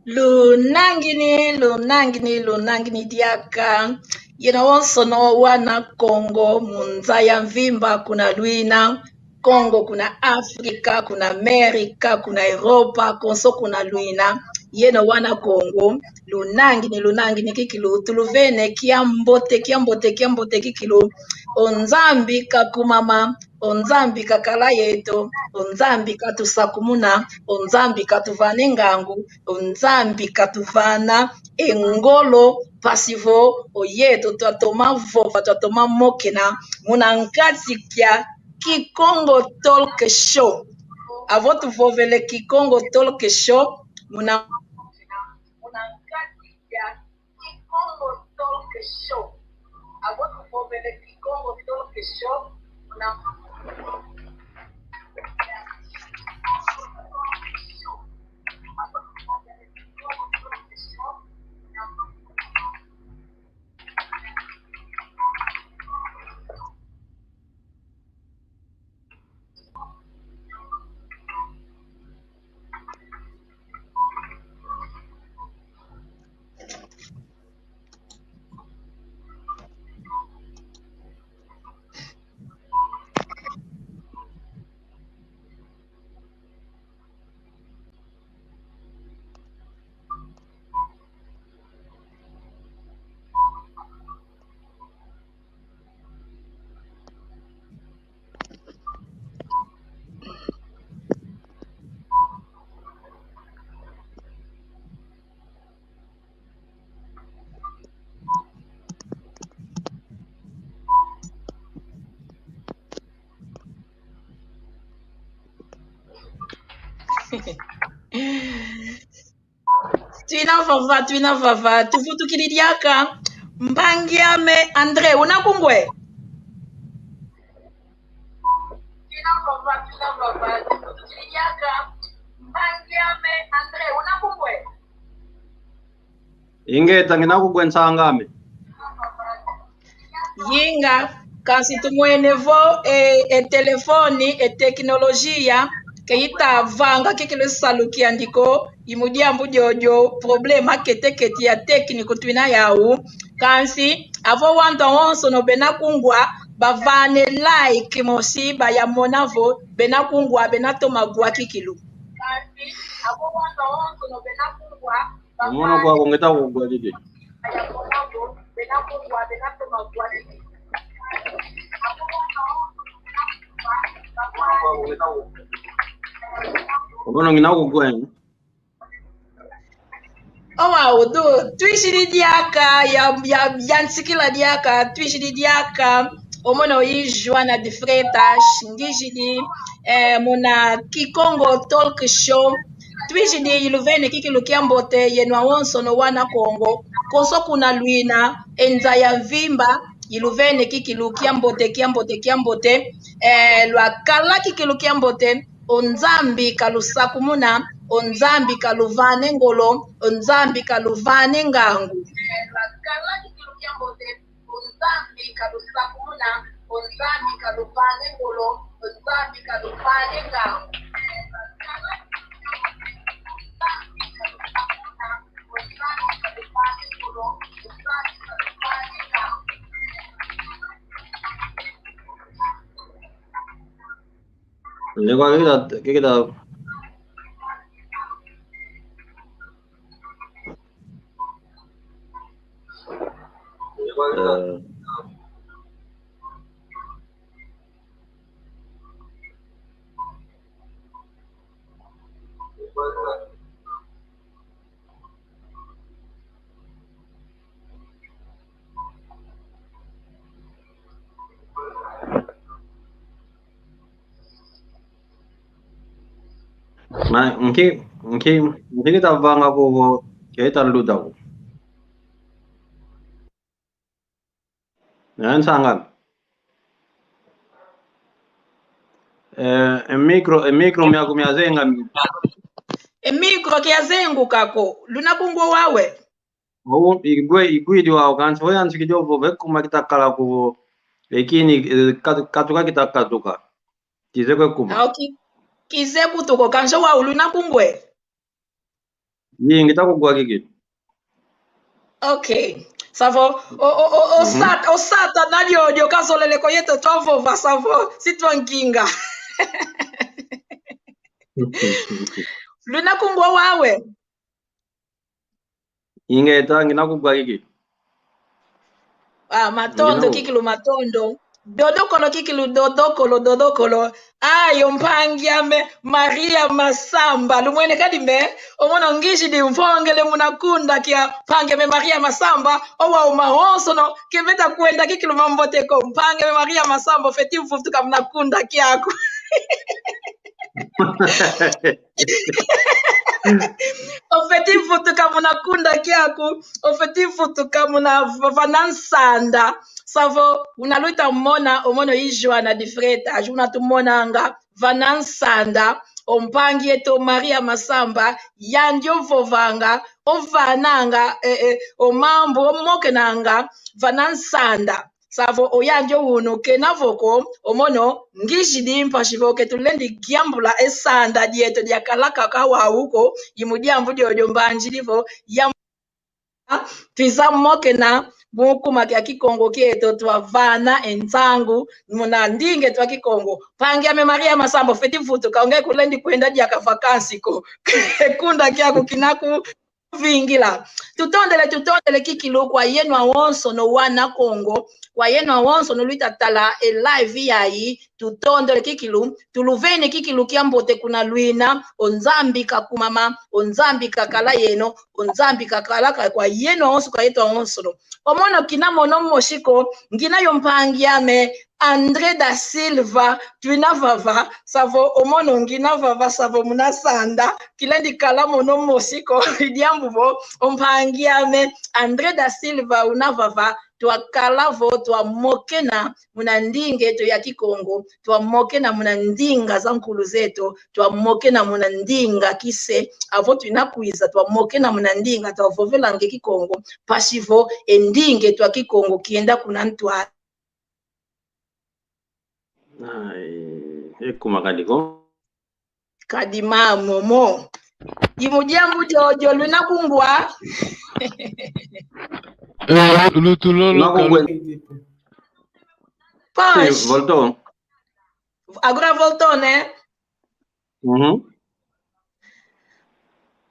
Lunangini diaka. Wonsono wana Kongo, munzaya mvimba kuna luina. Kongo kuna Afrika, kuna Amerika, kuna Europa, konso kuna luina. Wana Kongo. Lunangini kikilu. Tuluvene kiambote kikilu. Onzambi kakumama. Onzambi kakala yeto. Onzambi katusakumuna. Onzambi katuvane ngangu. Onzambi katuvana engolo pasivo oyeto twatoma vova twatoma mokena munankati kya Kikongo Talk Show. Avotu vovele Kikongo Talk Show munankati kya Kikongo Talk Show. Avotu vovele Kikongo Talk Show Twina vava tuvutu kilidiaka mbangiame Andre unakungwe Ingeta nginakugwe nsangame yinga kasi tumwenevo telefoni teknolojia keita vanga kikile salukia ndiko imudiambu jojo problema keteketi ya tekniko twina yau kansi avo wanda wonso no benakungwa bavane like mosi bayamonavo benakungwa benatomagwa kikilu kansi avo wanda wonso no benakungwa mono kwa kongeta kugwa dide bayamonavo benakungwa benatomagwa kikilu Obono nginakugwa Odo twishiri diaka ya nsikila diaka twishiri diaka omono ijwa na difreta shingishidi muna Kikongo Talk Show twishidi iluvene kikilukia mbote yenwa wonso no wana Kongo konso kuna luina enza ya vimba iluvene kikilukia mbote lwa kala kikilukia mbote onzambi kalusakumuna onzambi kaluvane ngolo onzambi kaluvane ngangu onzambi kalusakumuna onzambi kaluvane ngolo onzambi kaluvane ngangu Llegó ¿qué queda? Ma mungkin kita bang aku kita lu tahu. Yan sangat. Micro mi ako miazenga. Micro kiazengu kako lunabungo wawe. Igwe wa kanso yan sikijo bo bekuma kitakala ko lakini katuka kitakatuka. Kizeko kuma. Okay. Kizebu toko kanso wa ulunabungwe. Yingi takugwa kiki. Okay. Savo o sata nalyo kasolele ko yeto twavova savo sitwankinga. Luna kungwa wawe. Inge tangi nakugwa kiki. Matondo kikilu matondo. Dodokolo kikilu dodokolo. Ayo mpangiame Maria Masamba. Lumwene kadimbe. Omono ngishi di mfongele munakunda kia pangiame Maria Masamba. Owa umahonso no. Kebeta kuenda kikilu mamboteko. Mpangiame Maria Masamba. Fetimu futuka munakunda kiako. Ofetifu tukamunakunda kiaku, ofetifu tukamuna vanansanda. Savo unaluita mona omono ijwa na difreta, juna tumona anga vanansanda. Ompangi eto Maria Masamba yandio vovanga ovananga omambo omoke nanga vanansanda. Savo oyanjo uno kenavoko omono ngishidi mpashivoke tulendi giambula esanda dieto dia kalaka kawa huko yimudiambu dio mbanjilivo ya tisa moke na mukuma kya kikongo kieto twavana enzangu muna ndinge twa kikongo pangia me Maria Masamba feti futu kaonge kulendi kwenda dia kavakansi ko kunda kya kinaku vingila tutondele kikilu kwa yenu awonso no wana Kongo kwa yenu awonso no luita tala e live yayi tutondele kikilu tuluvene kikilu kiambote kuna luina onzambi kakumama onzambi kakala yeno onzambi kakala kwa yenu awonso kwa yetu awonso no omono kinamono moshiko ngina yompangiame André da Silva twinavava savo omono nginavava savo munasanda kilendi kala mono mosiko idiambuvo ompangiame André da Silva unavava twakalavo twamokena munandinge to ya kikongo twamokena munandinga za nkulu zetu twamokena munandinga kise avo twinakuiza twamokena munandinga twavovelange kikongo pasivo endinge twa kikongo kienda kuna ntwa Ekuma kadiko. Kadima momo. Imudiambu jojo luna kungwa. Lutulolo. Posh. Voltou. Agora voltou, né?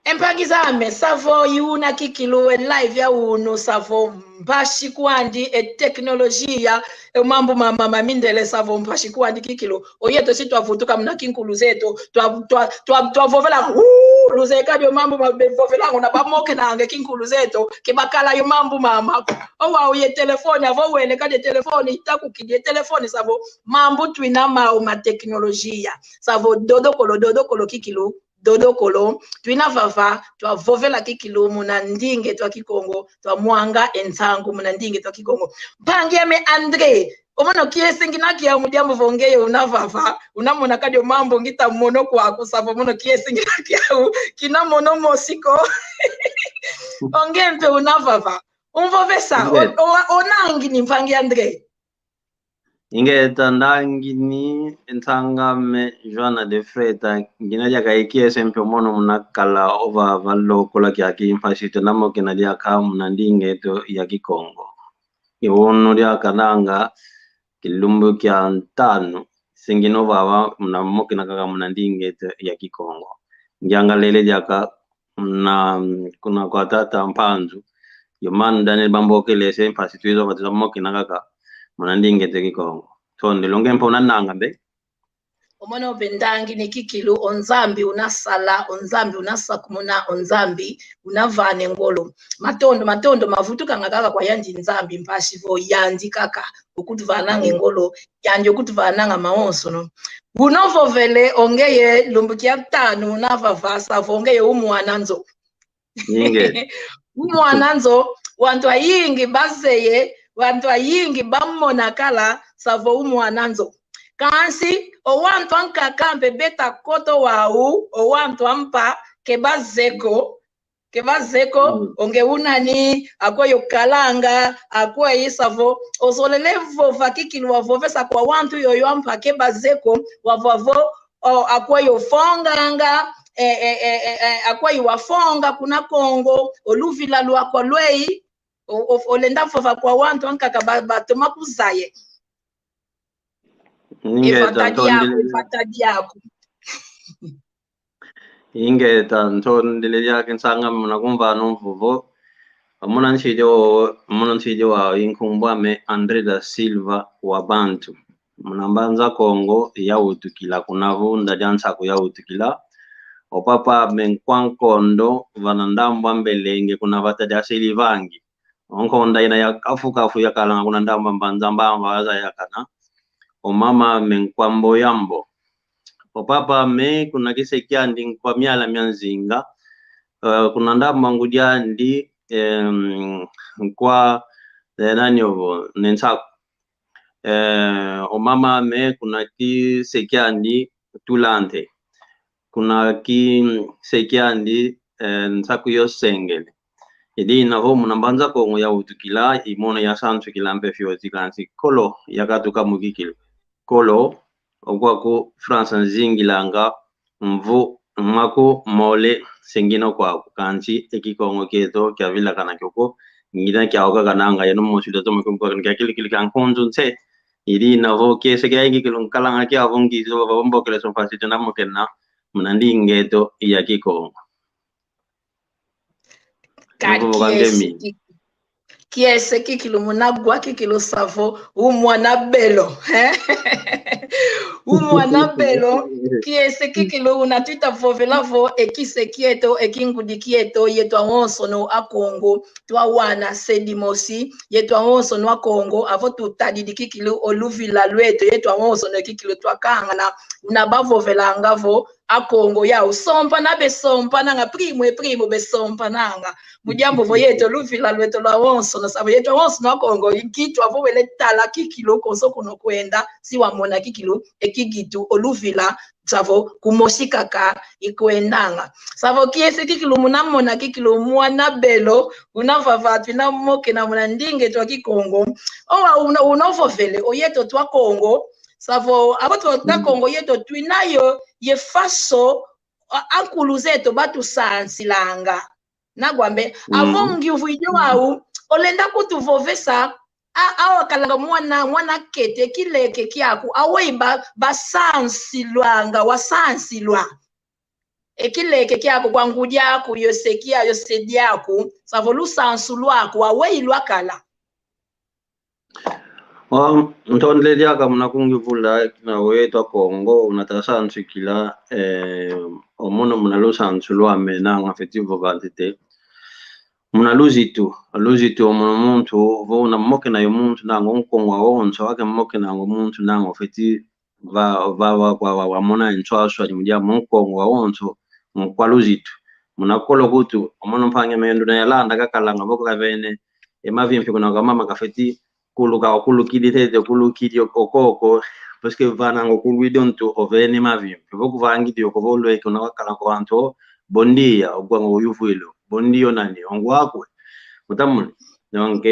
Empagizame, savo yuna kikilu live ya uno savo mpashi kuandi teknolojia mambo mama mindele savo mpashi kuandi kikilu oyeto si twavutuka mna kinkulu zetu twavovela luzeka yo mambo mabevovela ngona bamoke nange kinkulu zetu kibakala yo mambo mama owa oye telefoni avo wele kade telefoni takukidie telefoni savo mambo twina ma teknolojia savo dodokolo kikilu dodokolo twinavava twavovela kikilu munandinge twa kikongo twamwanga enzangu munandinge twa kikongo mpangiame André omono kiesingina kia mudiambo vongeye unavava unamona kadio mambo ngita mono kwa kusavo mono kiesingina kia kina mono mosiko ongempe unavava umvovesa onangi ni mpangi André Inge tandangi ni entangame Joana de Freta ngina jaka ikie sempe mono munakala ova valo kola kia kimpashite namo kina jaka munandinge to ya kikongo iwono dia kananga kilumbu kia ntano singino baba munamo kina kaka munandinge to ya kikongo njanga lele jaka na kuna kwa tata mpanzu yomani Daniel Bamboke lese impashituizo batamo kina kaka munandinge to kikongo tonde longe mpona nanga be omono bendangi ni kikilu onzambi unasala onzambi unasakumuna onzambi unavane ngolo matondo mavutuka ngakaka kwa yanji nzambi mpashivo yanji kaka ukutuvana ngolo yanji ukutuvana maonso no unovovele ongeye lumbukia tano unavavasa vongeye umwananzo Inge umwananzo wantu ayingi bazeye wantu ayingi bamonakala savo umwananzo kansi owantu ankakambe beta koto wau owantu ampa kebazeko onge unani akwayo kalanga akwayo savo osolele vova kikilu wavovesa kwa wantu yoyo ampa kebazeko wavavo akwayo fonganga akwa iwafonga kuna Kongo oluvila lwako lwei olenda fova kwa wantu ankaka batoma kuzaye ifatadi yako ingeta ntondele yake nsanga munakumva nomvuvo muna nchijo wa inkumbwame Andre da Silva wa Bantu munambanza Kongo ya utukila kunavunda jansaku ya utukila opapa menkwankondo vanandambwa mbelenge kuna vataja silivangi onkonda ina ya kafu yakalanga kuna ndamba mbanzamba waza yakana omama menkwambo yambo opapa me kuna kisekiandi kwa miala myanzinga kuna ndamba ngudiandi kwa nani ovo nensaku omama me kuna kisekiandi tulante kuna kisekiandi nsaku yosengele idi navo munambanza Kongo ya utukila imona ya santu kilampe fioti kansi kolo yakatuka mugikilo kolo okwako France nzingilanga mvu mwako mole sengino kwa kansi ekikongo keto kya vila kana kyoko ngina kya oka kananga yano mosuda to mko kya kili kankonzo nse idi navo kese kya ikilo kalanga kya vongi zo bombo kele son fasite na mokena munandi ngeto ya kikongo kiese kikilo munagwa kikilo savo umwana belo umwana belo kiese kikilo unatwita vovelavo ekise kieto ekingudi kieto yetwa wonso no akongo twa wana sedimosi yetwa wonso no akongo avo tutadidi kikilo oluvila lweto yetwa wonso no kikilo twa kangana unabavovelangavo akongo ya usompa na besompa nanga primo besompa nanga mujambo voyeto luvila lweto lwa wonso no savo yeto wonso no akongo ikitu avo wele tala kikilo konso kuno kwenda siwa mona kikilo ekigitu oluvila savo kumoshikaka ikuendanga savo kiese kikilo munamona kikilo mwana belo unavavatu na moke na muna ndinge twa kikongo owa unovovele oyeto twa Kongo savo aboto twa Kongo yeto twinayo yefaso ankulu zeto batu sansilanga nagwambe avongi uvuijo wau olenda kutuvovesa awakalanga mwana kete kileke kiaku aweiba basansilwanga wasansilwa ekileke kiaku kwa ngudiaku yosekia yosediaku savo lusansulwaku aweilwakala ntondle diaka munakungivula na wetwa Kongo unatasa nsikila omono munalusansulwa mena ngafetivo vantite munaluzitu omono muntu vo na moke na yo muntu nango nkongwa wonso wake moke nango muntu nango feti wa mona nchwaswa mujia mukongwa wonso mukwaluzitu munakolo kutu omono mpange mendo na yalanda kakalanga boko kavene emavimpi kuna mama kafeti kulukidi tete kulukidi okoko parce vanango kulwidonto ovene mavimpi boko vangi dio kovolwe kuna wakala kwa anto bondia ogwango uyuvuilo bondio nani ongwakwe mutamule donc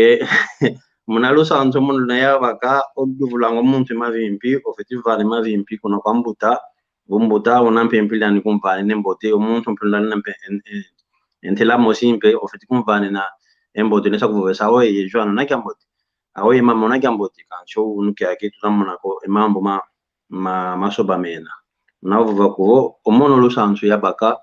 munalusa anto mundu na yabaka oduvulango muntu mavimpi ofetivale mavimpi kuna kwambuta bumbuta unampempila ni kumpane nembote omuntu mpila nampe entela mosimpe ofetikumvane na embote nesa kuvesa we yejwana na kyambote awe mama na kyambote kancho unuke yake tutamona ko emambo masoba mena navuva ko omono lusanso yabaka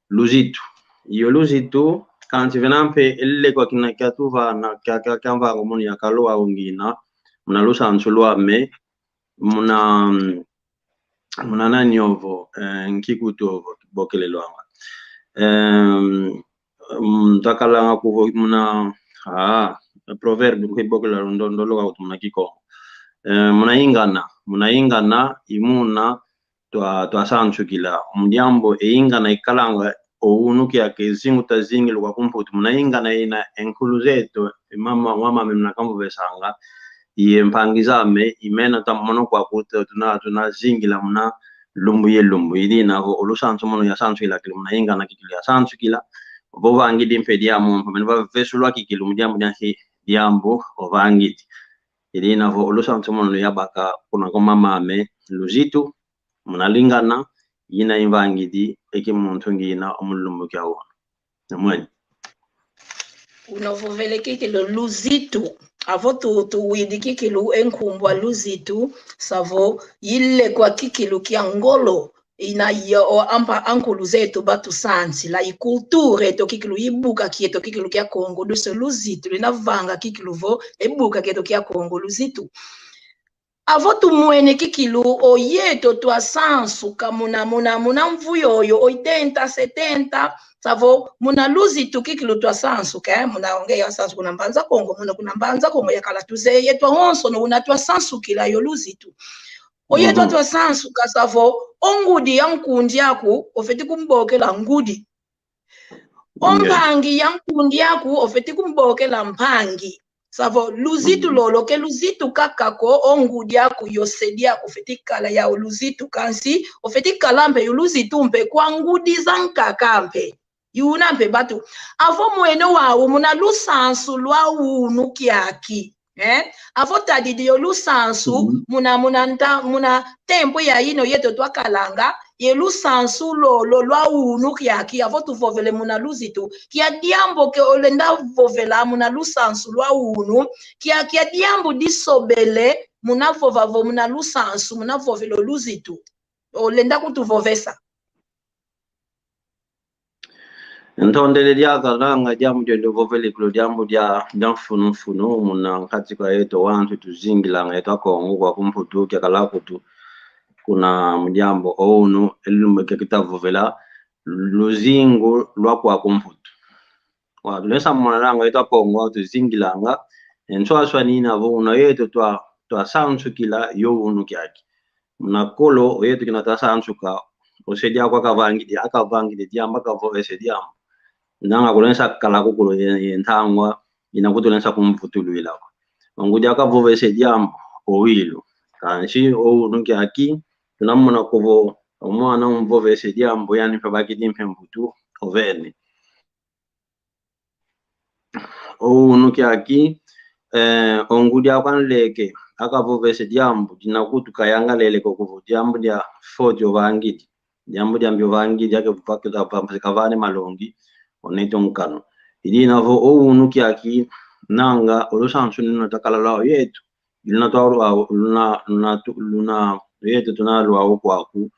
luzitu iyo luzitu kanti venampe elle kwa kina kyatuva na kyamva ngomono yakaloa ungina muna lusanso lwame muna nani ovo nkikuto bokele lwanga takalanga kuvo muna proverbe kwibokela ndolo kwa muna kiko muna ingana imuna twa sancho kila mdiambo ingana ikalanga ounuki yake zingu tazingi lwa kumputu muna ingana ina enkuluzeto mama mna kambo besanga yempangizame imena tamono kwa kuto tuna zingila muna lumbu ili navo olusanso mono ya sanso ila kila muna ingana kikili ya sanso kila vangi dimpedi ya mumpa menva vesulwa kikilu mdiambo nyansi diambo ovangiti ili navo olusanso mono ya baka kuna koma mame luzitu muna lingana yina invangidi eki muntu ngina omulumbu kyawo namwe unovovele kikilo luzitu avo tu widi kikilu enkumbwa luzitu savo yile kwa kikilu kia ngolo ina yo ampa ankulu zetu batu sansi la ikulture to kikilu ibuka kieto kikilu kia Kongo duse luzitu lina vanga kikilu vo ibuka kieto kia Kongo luzitu avo tumwene kikilu oyeto twa sansu kamuna muna mvuyo oyo 80 70 savo muna luzitu kikilu twa sansu ke muna ongea sansu kuna mbanza Kongo muna kuna mbanza Kongo yakala tuze yetwa honso no una twa sansu kila yo luzitu oyetwa twa sansu kasavo ongudi ya nkundi yaku ofeti kumbokela ngudi ompangi ya nkundi yaku ofeti kumbokela mpangi savo luzitu lolo ke luzitu kakako ongudi yaku yosedi yaku ofeti kala ya luzitu kansi ofeti kalampe yu luzitu mpe kwa ngudi za nkakampe yuna mpe batu avo mwene wawo muna lusansu lwa unu kiaki avo tadidi yo lusansu muna tempo ya ino yeto twa kalanga ye lusansu lolo lwa unu kiaki avo tuvovele muna luzitu kia diambo ke olenda vovela muna lusansu lwa unu kia diambo disobele muna vovavo muna lusansu muna vovelo luzitu olenda kutuvovesa ntondele lyakalanga lyamujende vovele kulo lyambu lya mfunumfunu muna katika yeto wantu tuzingilanga yeto Kongo kwa kumputu kya kalakutu kuna mjambo onu elumeke kitavovela luzingu lwa kwa kumputu wa tulesa mwanalanga yeto Kongo tuzingilanga enswaswa nina vo una yeto twa sansu kila yo unu kyaki muna kolo yeto kina ta sansu ka osedia kwa akavangidi diamba kavovese diamba nanga kulensa kala kukulo yentangwa inakutulensa kumvutulwila ngudi akavovese diamba owilu kanshi unu kyaki tunamuna kuvo omwana umvovese diambo yani pabakidi mpembutu ovene unu kyaki ongudi akwanleke akavovese diambo dinakutu kayanga lele kokuvo diambo dia fojo vangidi diambo dia mbyo vangidi yake kupakita pampikavane malongi oneto nkano ili navo unu kyaki nanga olusansu nina takalala yetu lina twaru luna yetu tunalwa okwaku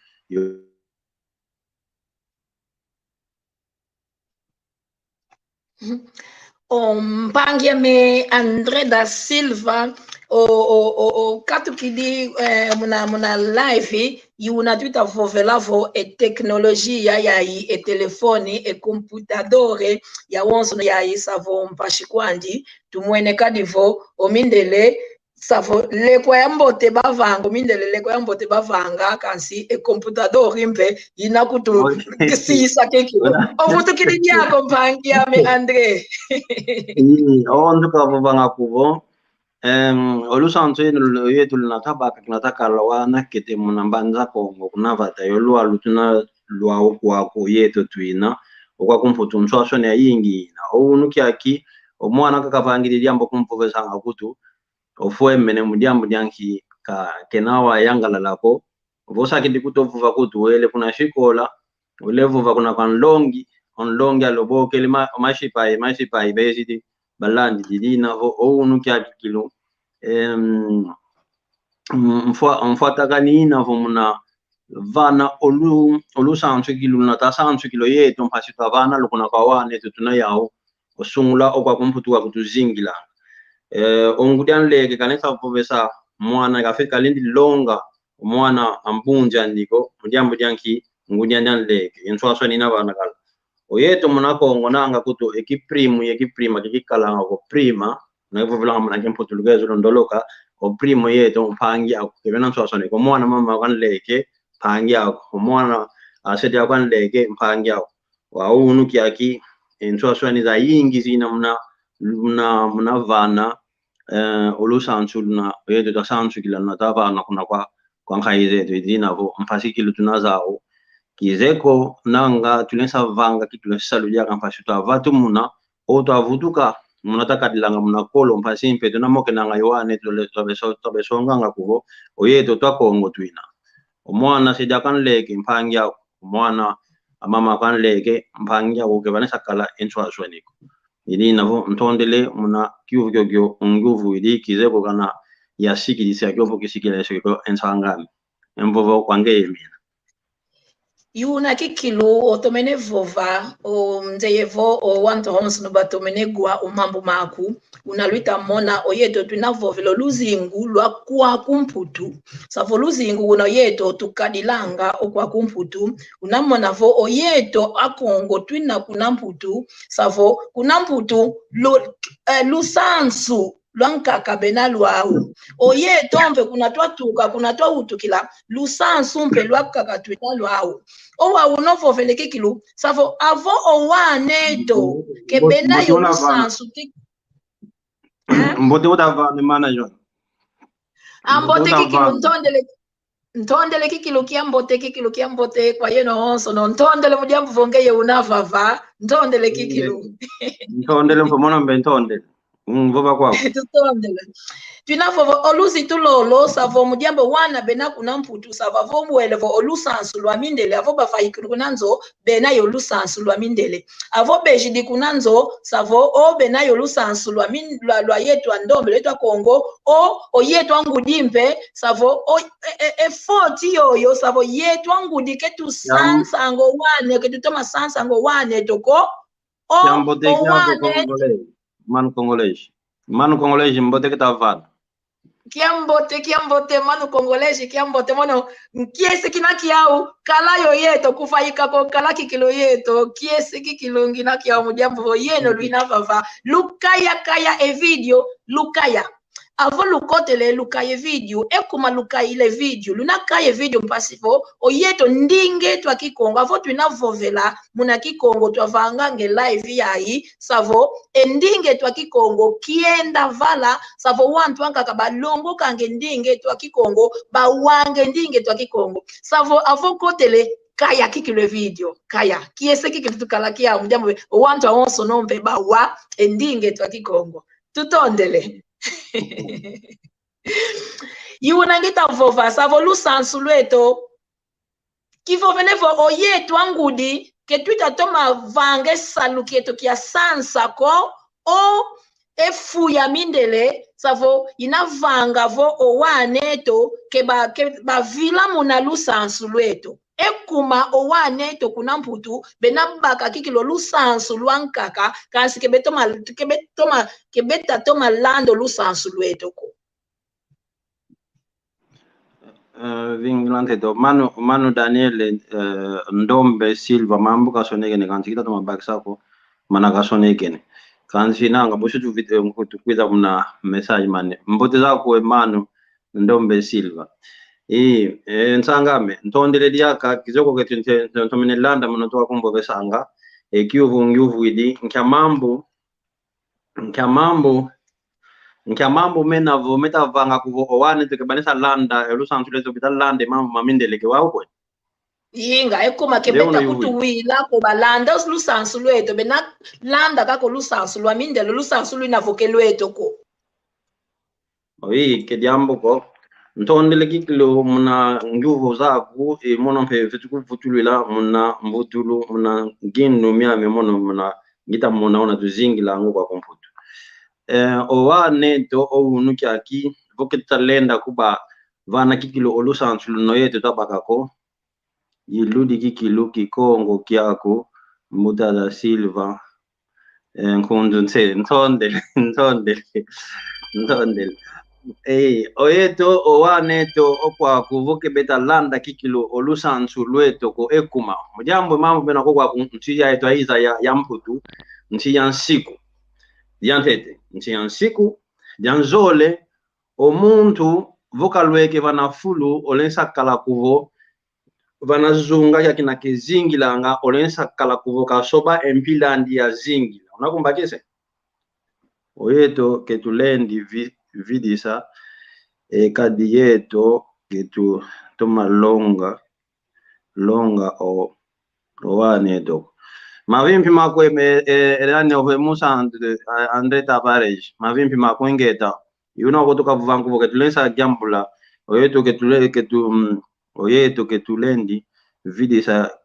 mpangia me André da Silva o katu kidi muna live yuna tuita vovelavo e teknolojia yayi e telefoni e computadore ya wonso yayi savo mpashikwandi tumwene kadivo omindele savo lekwa ya mbote bavanga omindele lekwa ya mbote bavanga kansi e computador impe yina kutu kisisa kekilo ovutu kidi yako mpangia me André ondu kavovanga kuvo olusansu yetu lunatabaka kinatakala wana kete muna mbanza Kongo kunavata yolua lutuna lwa okwaku yetu twina okwakumputu nswaswa ne yingina unu kyaki omwana kakavangiri diambo kumpovesa ngakutu ofwemene mudiambo dyanki ka kenawa yangalalako vosa kidi kutovuva kutu wele kuna shikola ulevuva kuna kanlongi onlongi aloboke lima mashipai bezidi balandi didina unu kyaki kilo mfuatakanina vo muna vana olusansu kilo nata sansu kilo yetu mpasita vana lukuna kawane tutuna yao osungula okwakumputu wakutuzingila ongudianleke kanesa povesa mwana kafika lindi longa mwana ambunja ndiko mudiambo dyanki ngudianleke enswaswa nina vana kala oyeto muna Kongo nanga kutu ekiprima kikikalanga ko prima na vovela muna kemputulugezo ndoloka o primo yeto mpangi akukebena nswaswa ko mwana mama kanleke mpangi ako mwana asedi akwanleke mpangi ako wa unu kyaki enswaswa ni za yingi zina muna vana olusansu luna yeto ta sansu kila na tavana kuna kwa nkaize to idina vo mpasikilo tunazao kizeko nanga tulensa vanga kitulensa ludia kampasito avatu muna oto avutuka muna takadilanga muna kolo mpasimpe tunamoke nanga yoane tobesonga nga kuvo oyeto twa Kongo twina omwana sida kanleke mpangi yako mwana amama kan leke mpangia ko ke vanesa kala enchwa shweniko ili navo ntondele muna kyuvyo nguvu ili kizeko kana yasikilisa kyovo kisikila shiko ensangami emvovo kwange yemina yuna kikilu otomene vova o mzeyevo o wanto homs no batomene gwa umambu maku unaluita mona oyeto tunavovelo luzingu lwa kwa kumputu savo luzingu una yeto tukadilanga okwa kumputu unamona vo oyeto akongo twina kunamputu savo kunamputu lusansu lwankaka bena lwawu oye tombe kuna twa utukila lusansu mpe lwakaka twina lwawu owa unovovele kikilu savo avo owaneto ke bena yo lusansu mbote utava ni mana jo ambote kikilu ntondele kikilu kia mbote kwa yeno onso no ntondele mujambu vongeye unavava ntondele kikilu ntondele mfomona mbe ntondele mvova kwako tutondele twinavovo olusi tulolo savo mujambo wana bena kuna mputu savo avo mwelevo olusansu lwa mindele avo bafayikulu kunanzo bena yo lusansu lwa mindele avo bejidi kunanzo savo o bena yo lusansu lwa yetu andombe letu Kongo o yetu angudimpe savo o efoti yoyo savo yetu angudi ketu sansa ango wane ketu toma sansa ango wane toko o wane manu congolese mbote ketavana kiambote manu congolese kiambote mono kiesi kina kiau kala yo yeto kufayika ko kala kikilo yeto kiesi kikilungi na kiau mujambo yeno luina vava lukaya kaya e video lukaya avo lukotele lukaye video ekuma lukaye ile video lunakaye video mpasivo oyeto ndinge twa kikongo avo twinavovela muna kikongo twavangange live yayi savo endinge twa kikongo kienda vala savo wantu wankaka balongo kange ndinge twa kikongo bawange ndinge twa kikongo savo avo kotele kaya kikile video kaya kiese kikitu tukala kia mjambo wantu awonso nombe bawa endinge twa kikongo tutondele yiwunangita vova savo lusansu lweto kivovenevo oyetu angudi ketwita toma vange salu kieto kia sansa ko o efuya mindele savo inavanga vo owaneto ke bavila muna lusansu lweto ekuma owaneto kuna mputu benabaka kikilo lusansu lwankaka kansi kebeta toma lando lusansu lweto ko vinglante to manu Daniel ndombe Silva mambu kasoneke ne kansi kita toma baksako mana kasoneke ne kansi nanga boshu video mkutu kwida muna message mane mbote zako manu ndombe Silva nsangame ntondele diaka kizoko ketu ntomene landa munotoa kumbo besanga kyuvu idi nkyamambo menavo metavanga kuvo owane tukebanisa landa elusansu lezo bitalande mambo mamindele ke wako yinga ekuma kebeta kutuwila ko balanda lusansu lweto bena landa kako lusansu lwa mindele lusansu lwinavoke lweto ko oyi kediambo ko ntondele kikilo muna nguvu zaku mono mpe fetuku futulila muna mbutulu muna ginu miame mono muna gita muna ona tuzingila ngo kwa komputu owane to ounuki aki voketa lenda kuba vana kikilo olusansu no yeto tabakako yiludi kikilo kikongo kiako muda da Silva nkundu ntondele oyeto owaneto okwa kuvoke beta landa kikilo olusansu lweto ko ekuma mujambo mambo bena ko kwa ntiya eto aiza ya mputu ntiya nsiku diantete ntiya nsiku dianzole omuntu vokalweke vanafulu olensa kala kuvo vanazunga yakina kizingilanga olensa kala kuvo kasoba empilandi ya zingila unakumbakise oyeto ketulendi vidisa kadi yeto ketu toma longa o waneto mavimpi makwe elani ove musa Andre Tavares mavimpi makwengeta yuna kutoka vuvangu ketulensa gambula oyeto ketulendi vidisa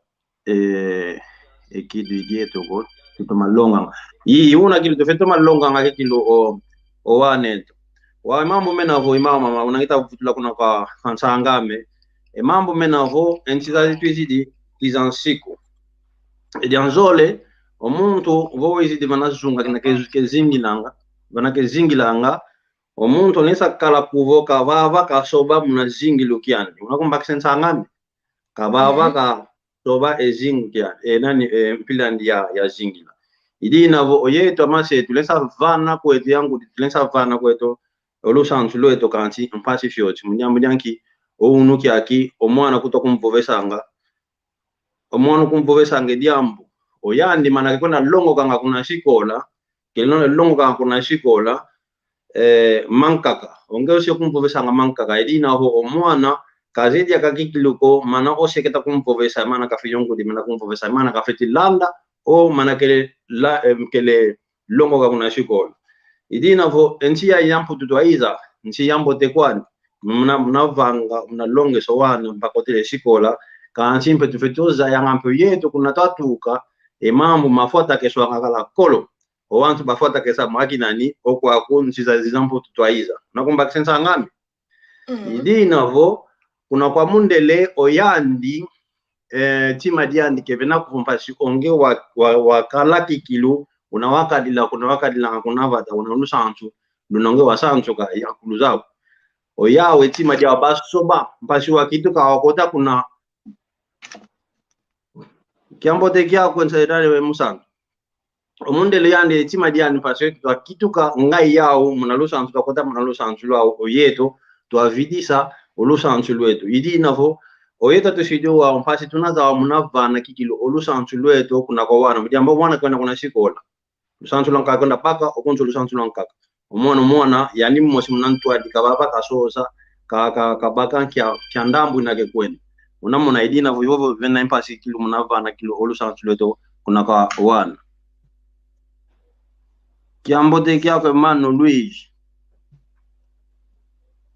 kidu igieto go tuto malonga yi una kilu to feto malonga ngake kilu o waneto wa mambo mena vo imama unangita kuvutula kuna kwa kansangame mambo mena vo entizazi twizidi tizansiku edianzole omuntu vo izidi vanazunga kina kezingilanga vanake omuntu nesa kala kuvoka vava kasoba munazingilu kiani unakumba sensangame kabava ka soba ezingia nani mpilandi ya zingila idi navo oyeto amase tulesa vana kwetu yangu tulesa vana kwetu olusantu lweto kanti mpasi fyoti munyambo nyanki ounuki aki omwana kutokumvovesanga omwana kumvovesanga diambo oyandi manake kona longo kanga kuna shikola kelone longo kanga kuna shikola mankaka onge osio kumvovesanga mankaka idi navo omwana kazidi akakikiluko mana oseketa kumpovesa mana kafiyongo di mana kumpovesa mana kafeti landa o mana kele kele longo ka kuna shikola idina vo entia yampo tutwaiza nti yambo tekwani mna vanga mna longe sowana mpakotele shikola kansi mpe tufetoza yangampo yetu kuna tatuka mambo mafuata keswa ngakala kolo o wantu bafuata kesa makinani o kwa kunzi za zizampo tutwaiza nakumba kisensa ngami idina vo kuna kwa mundele oyandi tima diandi kevena kumpasi onge wakalaki kilu unawakadila kuna wakadila kuna vata unanusantu dunonge wasantu ka yakuluzao oyawe tima dia basoba mpasi wakitu ka wakota kuna kiambo tekia kwensaidale we musantu omundele yandi tima diandi mpasi wakitu ka ngai yao munalusantu kakota munalusantu lwa oyeto tuavidisa olusantu lwetu idi navo oyeta tusidio wa mpasi tunaza wa munavana kikilo olusantu lwetu kuna kwa wana mjambo wana kwenda kuna shikola olusantu lanka kwenda paka okunzo olusantu lanka omwana yani mmosi munantu adika baba kasoza kabaka kya ndambu nake kwenda unamona idi navo yovo vena mpasi kilo munavana kilo olusantu lwetu kuna kwa wana kiambote kyako mano Luis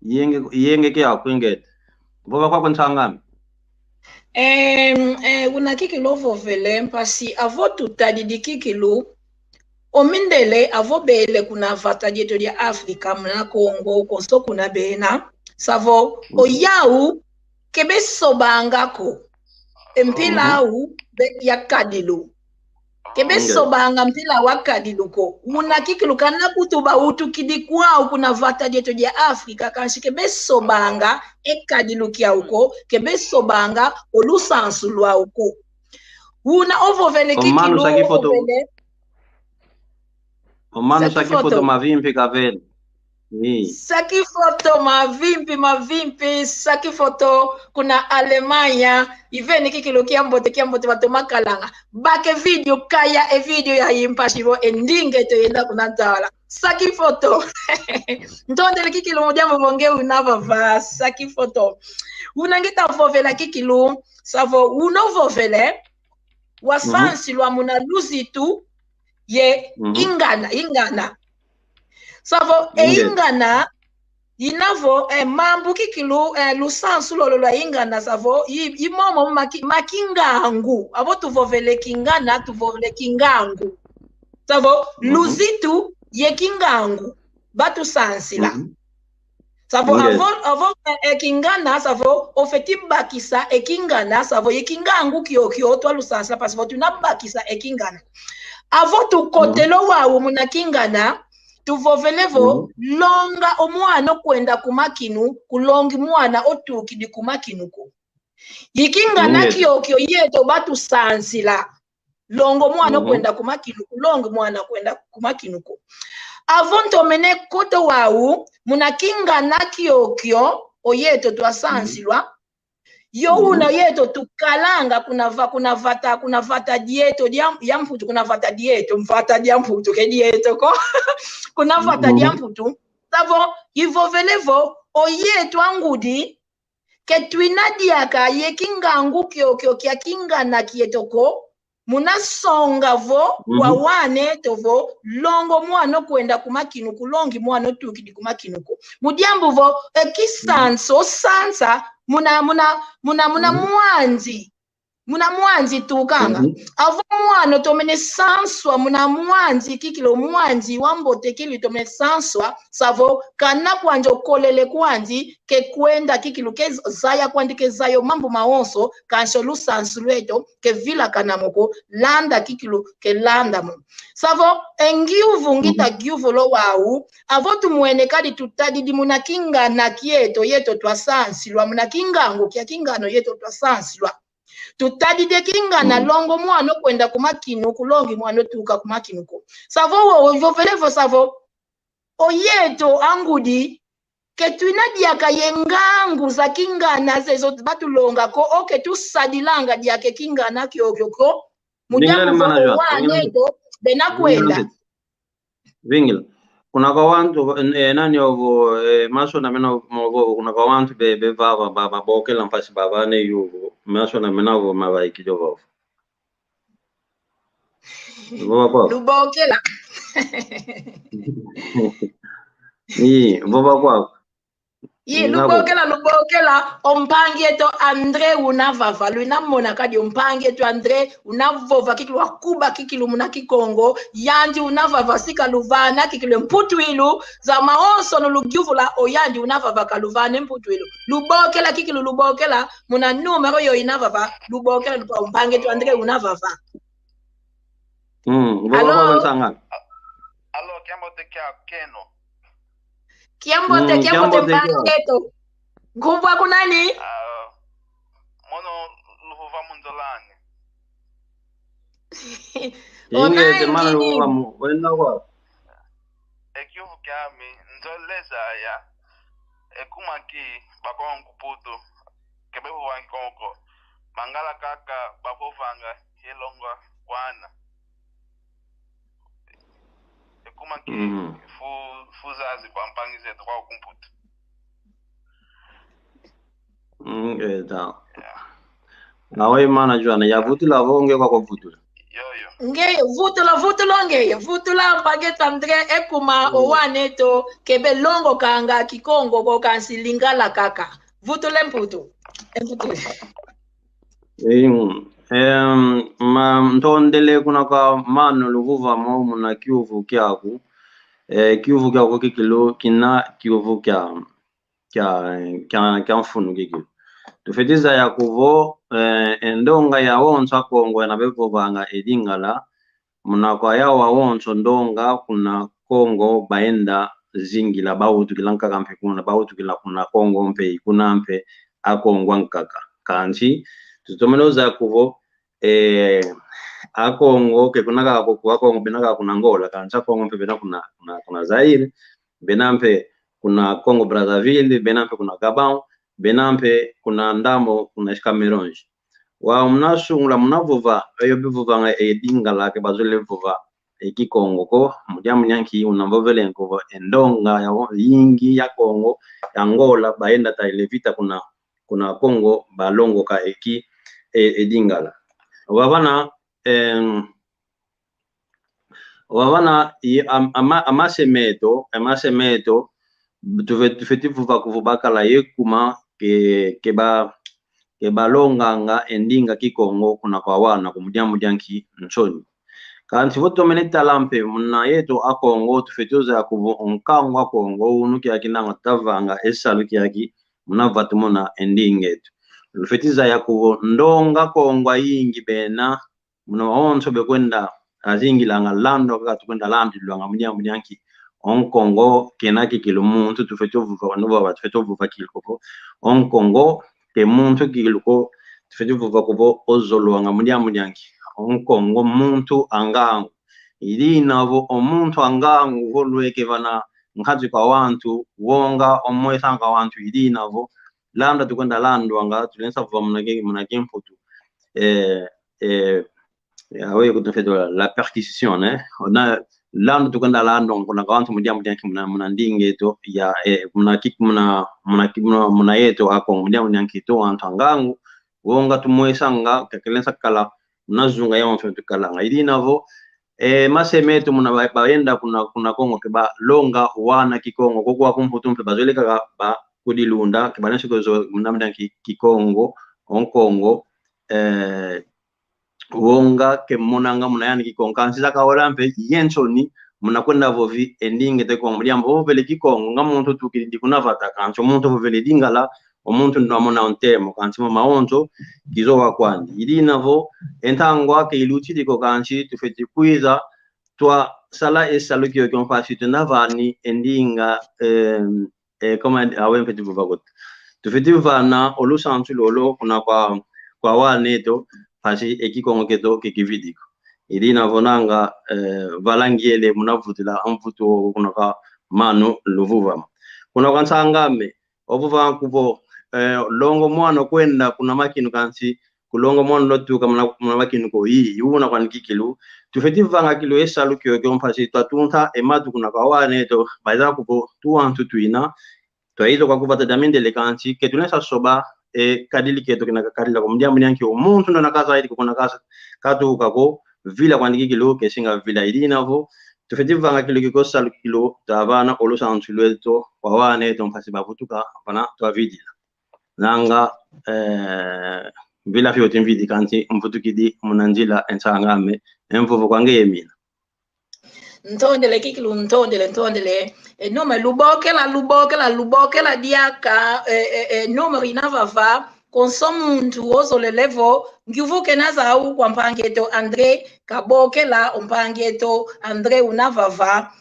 yenge kia kwingete vova kwa nsangami una kikilo vovele mpasi avo tutadidi kikilo omindele avo bele kuna vata dieto ya Afrika mna Kongo konso kuna bena savo oyau kebe sobangako empila u ya kadilu kebe sobanga mpila wakadiluko muna kikilu kana kutuba utu kidikwao kuna vata dieto ya Afrika kanshi kebe sobanga ekadilukia uko kebe sobanga olusansu lwa uko una ovovele kikilu ovovele omano sakifoto mavimpi kavele sakifoto mavimpi sakifoto kuna Alemanya iveni kikilu kiambote batomakalanga bake video kaya video ya yimpashivo endinge to yenda kuna tala sakifoto ndondele kikilu mujambo bonge unavava sakifoto unangita vovela kikilu savo unovovele wasansi lwa muna luzitu ye ingana savo ingana inavo mambu kikilu lusansu lolo lwa ingana savo imomo makingangu avo tuvovele kingana tuvovele kingangu savo luzitu ye kingangu batu sansila savo avo kingana savo ofeti bakisa ekingana savo ye kingangu kyo twa lusansila pasavo tunabakisa ekingana avo tukotelo wawo muna kingana tuvovelevo longa omwana kwenda kumakinu kulongi mwana otukidi kumakinuko yikingana kyokyo yeto batu sansila longo mwana kwenda kumakinu kulongi mwana kwenda kumakinuko avonto mene koto wawu muna kingana kyokyo oyeto twasansilwa yo una yeto tukalanga kuna vata dieto ya mputu kuna vata dieto mvata dia mputu ke dieto ko kuna vata dia mputu savo ivovelevo oyeto angudi ke twinadiaka yekingangu kyokyo kya kingana kietoko muna songa vo wawane tovo longo mwana kwenda kumakinu kulongi mwana tukidi kumakinuko mudiambo vo kisanso sansa muna mwanzi muna mwanzi tukanga avo mwana tomene sanswa muna mwanzi kikilo mwanzi wambote kili tomene sanswa savo kana kwanje okolele kwanzi ke kwenda kikilo ke zaya kwandi ke zayo mambo maonso kansho lusansu lweto ke vila kanamoko landa kikilo ke landa mo savo engiuvu ngita giuvu lo wau avo tumwene kadi tutadi di muna kinga na kieto yeto twasansilwa muna kingango kia kingano yeto twasansilwa tutadi de kinga na longo mwano kwenda kumakinu kulongi mwano tuka kumakinuko savo wo vovelevo savo oyeto angudi ketuina diaka yengangu za kingana zezo batulonga ko oke tusadilanga diake kingana kyoko mudamu vo waneto bena kwenda vingila kuna kwa wantu nani ovo maso na mena mogo kuna kwa wantu be vava baba bokela mpasi baba ne yugo maso na mena vo mabai kijovo lubokela ni baba kwa Ye lubokela ompange to Andre unavava luina mona kadi ompange to Andre unavova kikilu wakuba kikilu muna kikongo yandi unavava sika luvana kikilu mputu ilu za maonso no lugyuvula oyandi unavava kaluvane mputu ilu lubokela kikilu lubokela muna numero yo inavava lubokela lupa ompange to Andre unavava Allo chiamo te Keno. Kiambote mpangeto. Ngubwa kunani? Mono luva mundolani. Inge te mana luva wenda kwa. Ekiuvu kiami nzoleza ya ekumaki bakongu putu kebebu wankoko mangala kaka babovanga yelonga kwana. Ekumaki fuzazi kwa mpangi zetu kwa kumputu. Eta. Nawe mana juana ya vutula vonge kwa vutula. Nge vutula mpageta Andre ekuma owaneto kebe longo kanga kikongo ko kansi lingala kaka. Vutule mputu. Ntondele kuna kwa mano luvuva mo muna kiuvu kyaku kiuvu kyako kikilo kina kiuvu kya mfunu kikilo tufetiza ya kuvo endonga ya wonso kongo na bevovanga edingala muna kwa ya wonso ndonga kuna kongo baenda zingila bautu kilanka kampe kuna bautu kila kuna kongo mpe kuna mpe akongwa nkaka kanchi tutomenoza kuvo akongo ke kunaka kwa kongo benaka kuna Angola kancha kongo mpe bena kuna Zaire benampe kuna Congo Brazzaville benampe kuna Gabon benampe kuna ndamo kuna Cameroon wa mnasungula mnavova eyo bivova edingala ke bazole vova ekikongo ko mujamu nyanki unambovele nkovo endonga ya yingi ya Kongo ya Angola baenda tailevita kuna Kongo balongo ka eki edingala wabana amasemeto tufeti vuva kuvubaka la yekuma ke balonganga endinga kikongo kuna kwa wana kumudiamu dianki nchoni kanti voto meneta lampe muna yeto akongo tufetoza kuvo onkangwa kongo unuki akinanga tavanga esaluki yaki muna vatumona endingetu lufetiza ya kuvo ndonga kongwa yingi bena muna onso bekwenda azingilanga lando kaka tukwenda landi luanga mudianki onkongo kenaki kilumuntu tufetovuva nova tufetovuva kiloko onkongo ke muntu kiluko tufetovuva kuvo ozoluanga mudianki onkongo muntu angangu ili navo omuntu angangu volweke vana nkazi kwa wantu wonga omwesanga wantu ili navo landa tukwenda lando anga tulensa vuva munake mputu awe kutufetola la perquisition ona lando tukwenda lando kuna wantu mudianki muna ndingeto ya muna yeto ako mudianki to wantu angangu wonga tumwesanga kekelensa kala nazunga ya mfetu kalanga ili navo masemeto muna baenda kuna Kongo ke ba longa wana kikongo kokwa kumputu mpe bazoleka ba kudilunda ke balenso ko mnamda kikongo onkongo wonga ke monanga munayani kikonga nsiza kawala mpe yensoni munakwenda vovi endinge te kwa mliambo vele kikongo nga muntu tukidi kunavata kancho muntu vele dingala omuntu ndamona ontemo kanchi maonzo kizowa kwandi ili navo entangwa ke iluti diko kanchi tufeti kuiza twa sala esalo kyo kyo fasi tunavani endinga kama awe mpeti buvagot tufeti vana olusantu lolo kuna kwa waneto fasi ekikongo keto kekividiko ili navonanga valangiele munavutila amvuto kuna ka manu luvuva kuna kansangame ovuva kuvo longo mwana kwenda kuna makinu kansi kulongo mwana lotuka muna makinu ko yi yuna kwa nikikilu tufetiva nga kilo esalu kyo kyo mpasi twatunta ematu kuna ka wane to baiza kupo tuantu tuina twaizo kwa kuvata daminde le kansi ketunesa soba kadili keto kina kadila kwa mdiamu nyanki omuntu ndo nakaza hidi kuna kasa katu kako vila kwa nikikilo kesinga vila ili navo tufetiva nga kilo kiko salu kilo tabana olosa antulueto kwa wane to mpasi bavutuka pana twavidila nanga vila fyo timvidi kanti mvutukidi munanjila ensangame emvuvu kwange yemina ntondele kikilu ntondele nome lubokela diaka nome rinavava konsomuntu ozolelevo ngivuke nazau kwa mpangeto Andre kabokela mpangeto Andre unavava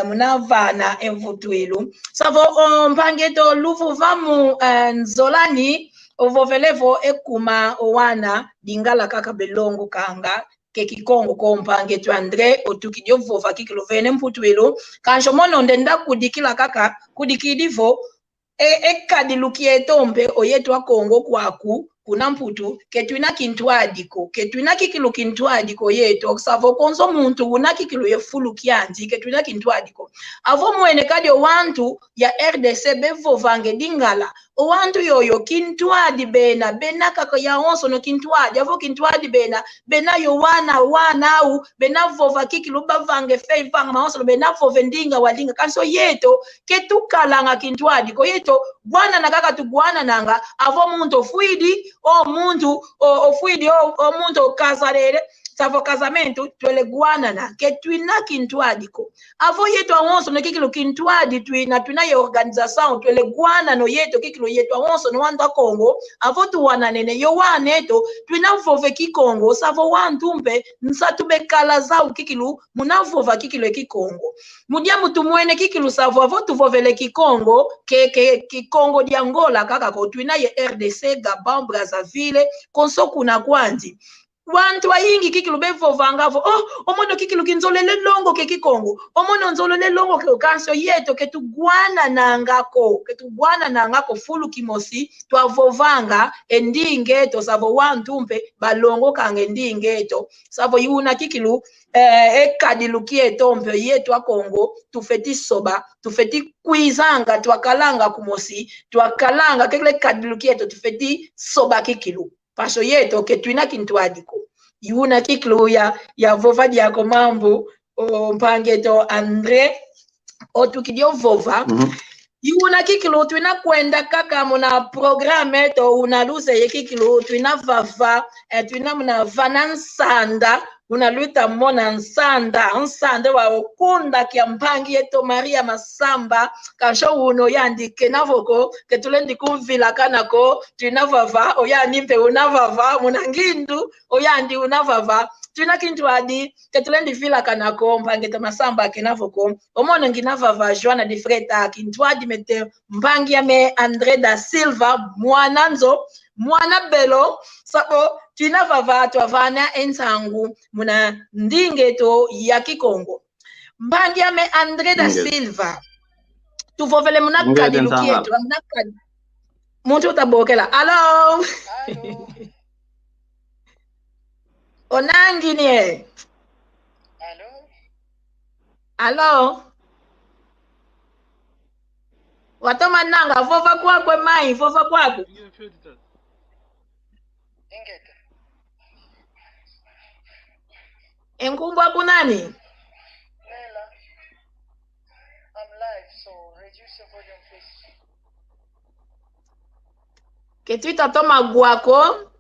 munavana emvutuilu savo mpangeto luvuvamu nzolani ovovelevo ekuma owana dingala kaka belongo kanga kekikongo kompangeto Andre otukidio vova kikilo vene mputuilu kanjo mono ndenda kudikila kaka kudikidivo ekadilukie tombe oyetu wa Kongo kwaku kuna mputu ketwina kintuadiko ketwina kikilu kintuadiko yetu savo konzo muntu una kikilu yefulu kianzi ketwina kintuadiko avo mwene kadi wantu ya RDC bevo vange dingala wantu yoyo kintuadi bena kaka ya onso no kintuadi avo kintuadi bena yo wana au bena vova kikilu bavange feivanga maonso bena vove ndinga walinga kanso yeto ketukalanga kintuadiko yeto bwana na kaka tugwana nanga avo muntu fuidi o muntu ofuidi o muntu kazarere savo casamento twele guana na ketwina kintuadiko avo yetu awonso no kikilo kintuadi twina ye organisation twele guana no yetu kikilo yetu awonso no wanda Kongo avo tuwana nene yo waneto twina vove kikongo savo wantumbe nsatube kala zau kikilo munavova kikilo kikongo mudia mutu mwene kikilo savo avo tuvovele kikongo kikongo di Angola kaka ko twina ye RDC Gabon Brazzaville konso kuna kwanzi wantu wayingi kikilu bevovangavo omono kikilu kinzolele longo ke kikongo omono nzolele longo ke kanso yeto ketugwana nangako fulu kimosi twavovanga endingeto savo wantumpe balongo kange endingeto savo yuna kikilu ekadilukie tombe yetu wa Kongo tufeti soba tufeti kuizanga twakalanga kumosi twakalanga kekele kadilukie to tufeti soba kikilu paso yeto ketwina kintuadiko yuna kiklu ya vova diako mambo mpangeto Andre otukidio vova yuna kiklu twina kwenda kaka muna programe to unaluze ye kiklu twina vava twina muna vana nsanda unaluita mona nsanda wa okunda kia mpangi yeto Maria Masamba kasho uno yandike navoko ketulendi kuvila kanako twinavava oyanimpe unavava munangindu oyandi unavava twina kintu adi ketulendi vila kanako mpangi yeto Masamba kenavoko omono nginavava Joana de Freta kintu adi mete mpangi ya me Andre da Silva mwana belo sabo twina vava twavana ensangu muna ndingeto ya kikongo mpangi ya me Andre da Silva tuvovele muna kadilukietu muna muntu utabokela alo onangi nie alo watoma nanga vova kwakwe mai vova kwako Enkumbwa kunani? Leila, I'm live, so reduce your volume, please. Ketwita toma guako.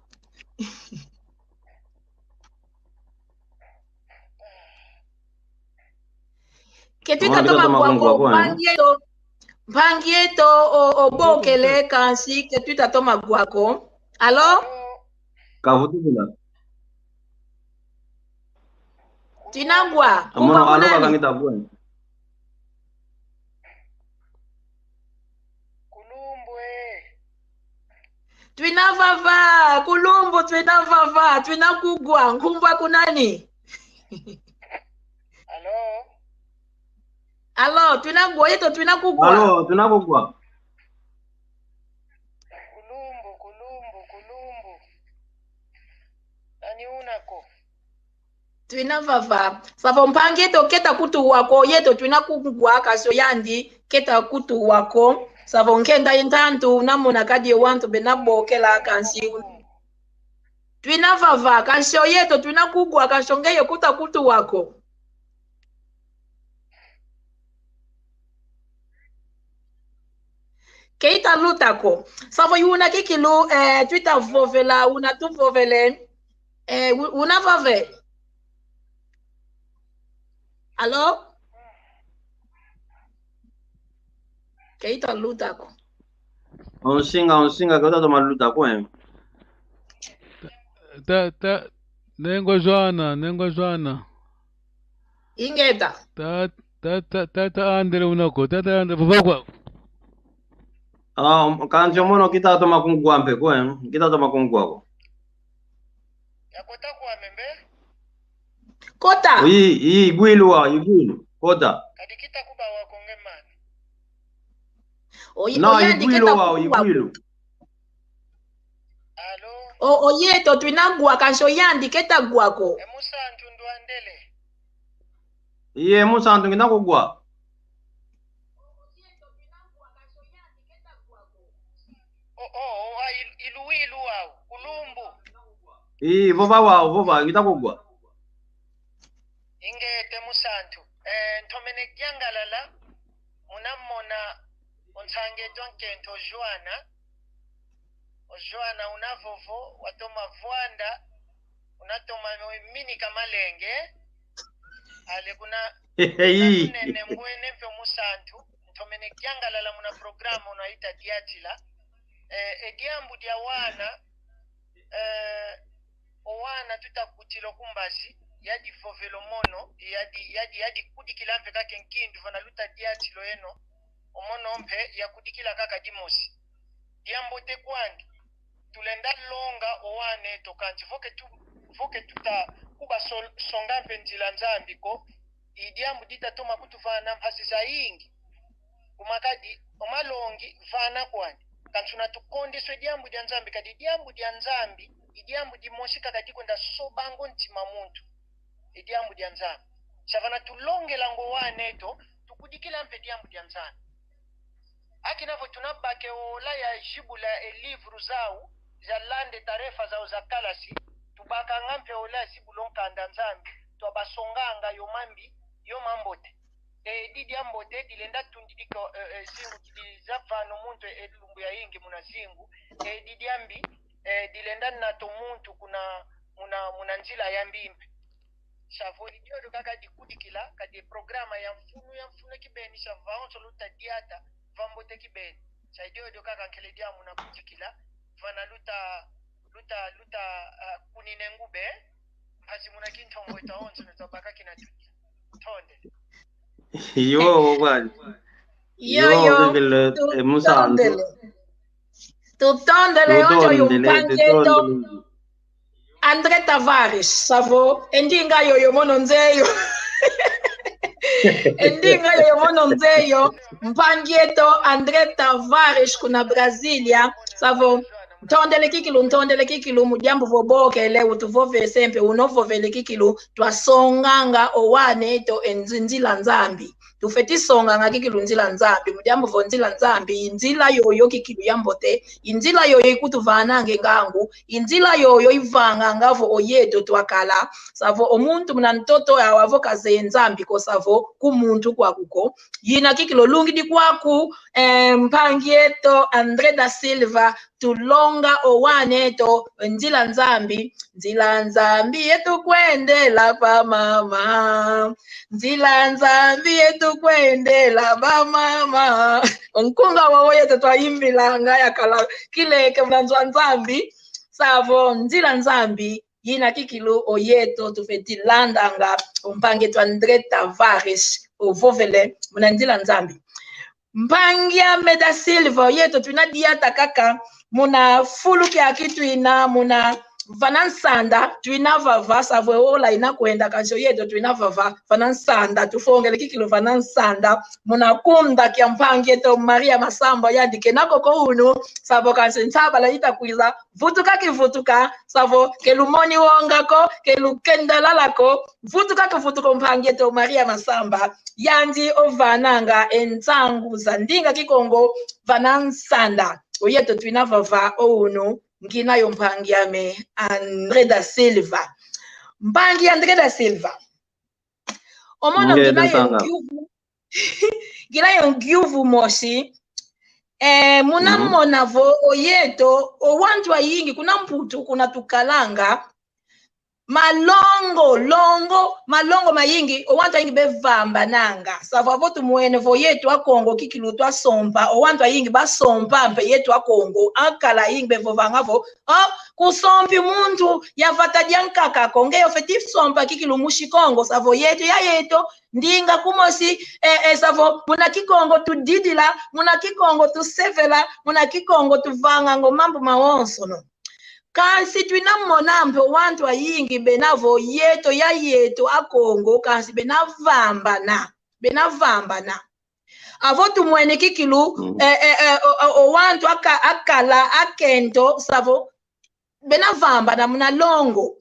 Que tu toma guaco, Pangieto o bokele kansi que tu toma guaco. Alors? Kavutula. Tinagua. Amono alo kakangita buen. Twina vava, kulumbu twina vava, twina kugwa, nkumbwa kunani? Alo, twina gwa yeto twina kugwa. Alo, twina kugwa. Kulumbu. Nani unako? Twina vava. Savo mpangeto keta kutu wako yeto twina kugwa kaso yandi keta kutu wako. Savo nkenda intantu namuna kadi wantu benabokela kansi. Twina vava kaso yeto twina kugwa kaso ngeyo kuta kutu wako. Keita lutako. Savo yuna kikilu twita vovela una tu vovele una vave. Allo? Keita lutako. Onsinga kota toma lutako Nengo Joana. Ingeta. Tata Andre unako. Tata Andre vavakwa. Kanzi omono kita toma kungwa mpe kita toma kungwa ko. Yakota kwa membe? Kota. Iyi gwilu. Kota. Kadi kita kuba wakonge mani. No, igwilu. Alo? Oyeto twinagwa kanso yandi keta gwako. Emusantu ndwandele. Iye musantu ngina kugwa. Iluwilu wao, kulumbu. Vova ngita kugwa. Ingete musantu. Ntomene kyangalala munamona ontsange tonkento Joana unavovo watoma vwanda unatoma mini kamalenge ale kuna nene mbwene mpe musantu ntomene kyangalala muna programu unaita diatila ediambu dia wana tutakutilo kumbasi yadi vovelo mono yadi kudikila mpe kake nkindu vana luta diatilo eno omono mpe ya kudikila kaka dimosi diambo te kwangi tulenda longa owane tokanti voke tuta kuba songa mpe ntila nzambiko idiambu dita toma kutu vana mpasisa ingi kumakadi omalongi vana kwani kansuna tukondeswe diambu dia nzambi kadi diambu dia nzambi idiambu dimosi kakadi kwenda sobango ntima muntu idiambu dia nzambi savana tulonge lango waneto tukudikila mpe diambu dia nzambi akinavo tunabake ola ya jibula elivru zao za lande tarefa zao za kalasi tubaka ngampe ola zibulonkanda nzambi twabasonganga yomambote didi ambote dilenda tundidiko zingu kidizavano muntu elumbu ya ingi muna zingu didi ambi dilenda nato muntu muna njila ya mbimbe shavoli diodo kaka dikudikila kadi programa ya mfunu kibeni shavaonso luta diata vambote kibeni chaidiodo kaka nkele dia muna kudikila vana luta kunine ngube hasi muna kintombo itaonso netabaka kina tonde Yo, bwana. Yo, musantu. Tutondele onjo yumpangeto. Andre Tavares, savo. Endinga yo mono nzeyo. Endinga yo mono nzeyo. Mpangeto Andre Tavares kuna Brasilia, savo. Ntondele kikilu mujambo voboke leo tuvove sempe unovovele kikilu twasonganga owane to enzindila nzambi tufeti songa nga kikilu nzila nzambi mudiambo vo nzila nzambi inzila yoyo kikilu yambote inzila yoyo ikutuvanange ngangu inzila yoyo ivanga ngavo oyeto twakala savo omuntu muna ntoto awavo kaze nzambi ko savo kumuntu kwakuko yina kikilo lungi di kwaku mpangieto Andre da Silva tulonga owaneto nzila nzambi yetu kwendela pa mama nzila nzambi yetu kwendela pa mama onkunga wawo yetu twaimbilanga yakala kileke mnanzwa nzambi savo nzila nzambi yina kikilu oyeto tufeti landanga umpange tu Andre Tavares ovovele muna nzila nzambi mpangia Meda Silva yeto tunadiata kaka muna fuluke akitu ina muna vanansanda tuina vava savwe ola ina kwenda kancho yeto tuina vava vanansanda tufongele kikilu vanansanda muna kunda kia mpangie to Maria Masamba yandike nako ko uno savo kancho ntaba la ita kuiza vutuka kivutuka savo kelumoni wongako kelukendalalako vutuka mpangie to Maria Masamba yandi ovananga enzangu zandinga kikongo vanansanda oyeto tuina vava uno ngina yo mpangia me Andre da Silva mpangia Andre da Silva omona ngina yo ngiuvu moshi muna mona vo oyeto owantu ayingi kuna mputu kuna tukalanga malongo mayingi owantu ayingi bevamba nanga savo avotu muene vo yetu akongo kikilu twa sompa owantu ayingi basompa mpe yetu akongo akala yingi bevovangavo kusompi muntu yavata diankaka konge ofetif sompa kikilu mushikongo savo yetu ya yeto ndinga kumosi savo muna kikongo tu didila muna kikongo tu sevela muna kikongo tu vangango mambo mawonso no kasi tuina monampe wantu ayingi benavo yeto ya yeto akongo kasi benavamba na avotu mwene kikilu wantu akala akento savo benavamba na muna longo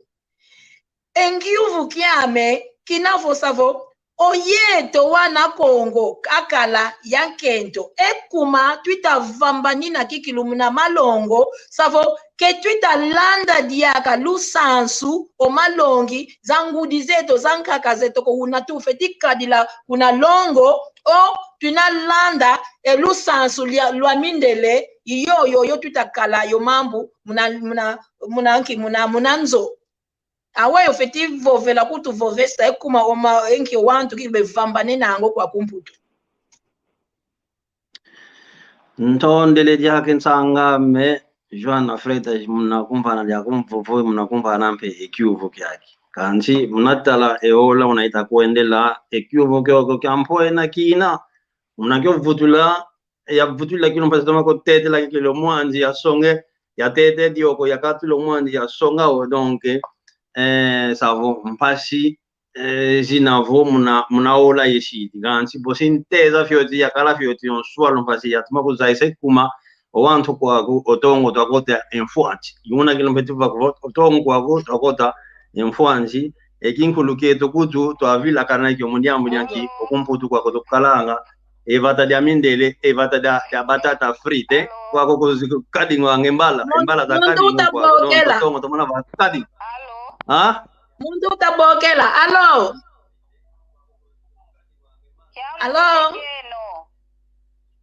engiuvu kiame kinavo savo oyeto wana kongo akala yankento ekuma twita vambanina kikilu muna malongo savo ke twita landa diaka lusansu o malongi zangudi zeto zankaka zeto ko unatufe tikadila kuna longo o twina landa lusansu lwa mindele yo twita kala yo mambu muna nzo awe ofeti vovela kutu vovesa ekuma oma enki wantu kibe vambane nango kwa kumputu ntondele jake nsanga me Joana Freta munakumbana lya kumvuvu munakumbana mpe ekyuvu kyake kanchi munatala eola unaita kuendela ekyuvu kyoko kyampoe na kina munakyo vutula ya vutula kino mpasa toma ko tete la kilo mwanzi ya songe ya tete dioko ya katulo mwanzi ya songa o donc savo mpasi zinavo munaola yeshiti kanchi bosinteza fyoti yakala fyoti on swalo mpasi yatuma kuzaise kuma owantu kwaku otongo twakota enfuanchi yuna kilo mpetuva kwa otongo kwaku twakota enfuanchi ekinkuluketo kutu twavila kana kyo mundiambu lyanki okumputu kwako tokalanga evata dia mindele evata dia batata frite kwako kuzikadingwa ngembala za kadingwa kwako otongo tomona bakadi muntu utabokela alo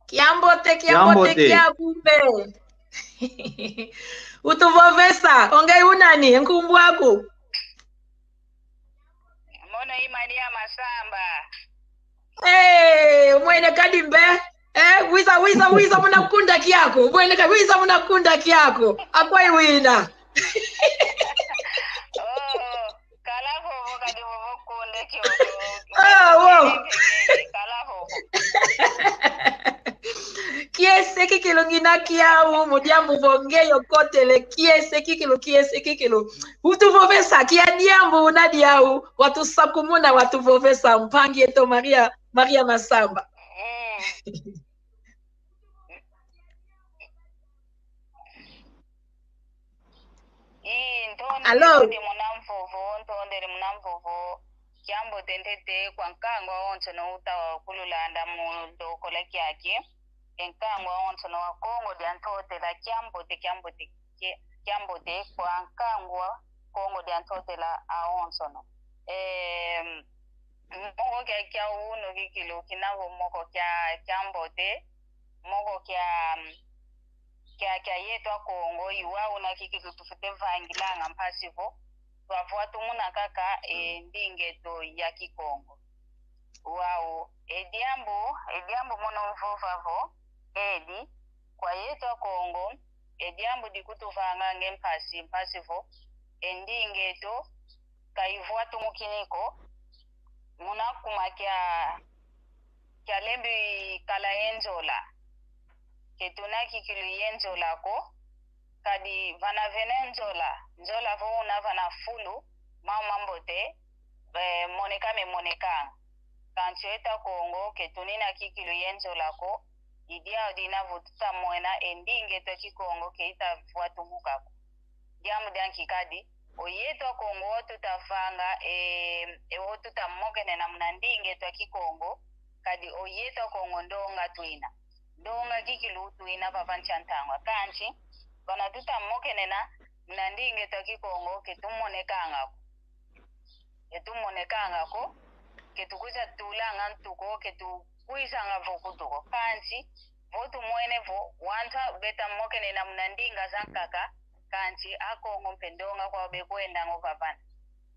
kiambote kiabumbe utuvovesa ongei unani nkumbu wako Mono Maria Masamba mwene kadimbe wiza munakunda kiako mwene wiza munakunda kiako akwai wina kalafo kadi vokunde kyo kalafo kiese kikilo ngina kiawu mudiambu vongeyo kotele kiese kikilo utuvovesa kia diambu unadiawu watu sakumuna watuvovesa mpangi eto Maria Masamba Allo. Ntondere munamvovo kiambo tentete kwa nkango onto no uta kululanda mu dokola kyake enkango onto no Kongo de antote la kiambo te kwa nkango Kongo de antote la aonso no moko kya uno kikilo kinavo moko kya kiambo te moko kya yetwa Kongo iwa una kikilo tufute vangilanga mpasivo twafuwa tumuna kaka ndingeto ya Kikongo wao ediambo mono mfofavo edi kwa yetwa Kongo ediambo dikutuvanga mpasivo endingeto kaivuwa tumukiniko muna kuma kya lembi kala enzola ketuna kikilo yenzola ko kadi vana nzola vo una vana fulu mamambote moneka kancheta Kongo ketunina kikilo yenzola ko idia odina vututa mwena endinge to Kikongo keita vuatu mukako jamu danki kadi oyeto Kongo tutafanga tuta mokene na mnandinge to Kikongo kadi oyeto Kongo ndonga kikilu tuina papanchantangwa kanchi bana tuta mokene na mnandinge to Kikongo ketumonekanga ko ketukuza tulanga ntuko ketukuisanga vokutuko kanchi votu mwene vo wanta beta mokene na mnandinga zankaka kanchi akongo mpendonga kwa bekwenda ngopapana